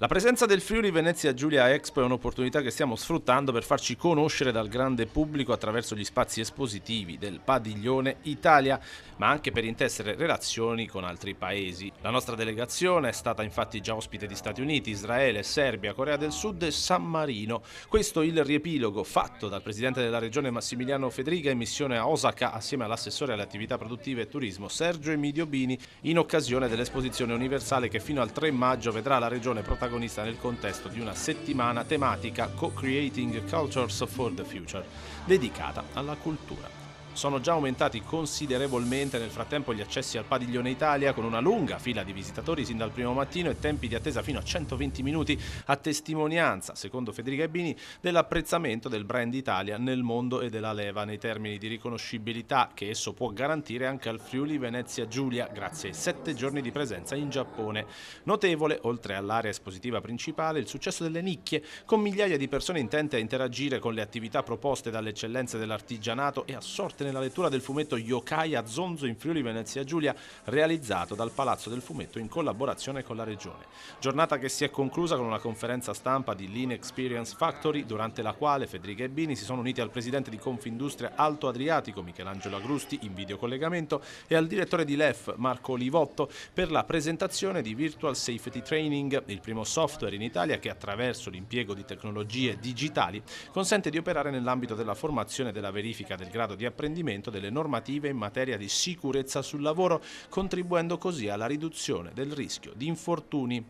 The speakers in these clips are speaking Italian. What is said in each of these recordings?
La presenza del Friuli Venezia Giulia Expo è un'opportunità che stiamo sfruttando per farci conoscere dal grande pubblico attraverso gli spazi espositivi del Padiglione Italia, ma anche per intessere relazioni con altri paesi. La nostra delegazione è stata infatti già ospite di Stati Uniti, Israele, Serbia, Corea del Sud e San Marino. Questo il riepilogo fatto dal presidente della regione Massimiliano Fedriga in missione a Osaka assieme all'assessore alle attività produttive e turismo Sergio Emidio Bini in occasione dell'esposizione universale che fino al 3 maggio vedrà la regione protagonista nel contesto di una settimana tematica Co-Creating Cultures for the Future, dedicata alla cultura. Sono già aumentati considerevolmente nel frattempo gli accessi al Padiglione Italia, con una lunga fila di visitatori sin dal primo mattino e tempi di attesa fino a 120 minuti, a testimonianza, secondo Federica Ebini, dell'apprezzamento del brand Italia nel mondo e della leva nei termini di riconoscibilità che esso può garantire anche al Friuli Venezia Giulia grazie ai 7 giorni di presenza in Giappone. Notevole, oltre all'area espositiva principale, il successo delle nicchie, con migliaia di persone intente a interagire con le attività proposte dalle eccellenze dell'artigianato e assorte nella lettura del fumetto Yokai a Zonzo in Friuli Venezia Giulia, realizzato dal Palazzo del Fumetto in collaborazione con la Regione. Giornata che si è conclusa con una conferenza stampa di Lean Experience Factory, durante la quale Federica e Bini si sono uniti al presidente di Confindustria Alto Adriatico Michelangelo Agrusti in videocollegamento e al direttore di LEF Marco Olivotto per la presentazione di Virtual Safety Training, il primo software in Italia che attraverso l'impiego di tecnologie digitali consente di operare nell'ambito della formazione e della verifica del grado di apprendimento delle normative in materia di sicurezza sul lavoro, contribuendo così alla riduzione del rischio di infortuni.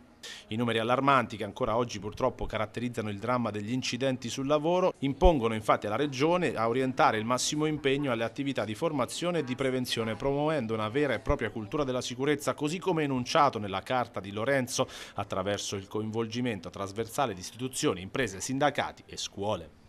I numeri allarmanti che ancora oggi purtroppo caratterizzano il dramma degli incidenti sul lavoro impongono infatti alla Regione a orientare il massimo impegno alle attività di formazione e di prevenzione, promuovendo una vera e propria cultura della sicurezza, così come enunciato nella Carta di Lorenzo, attraverso il coinvolgimento trasversale di istituzioni, imprese, sindacati e scuole.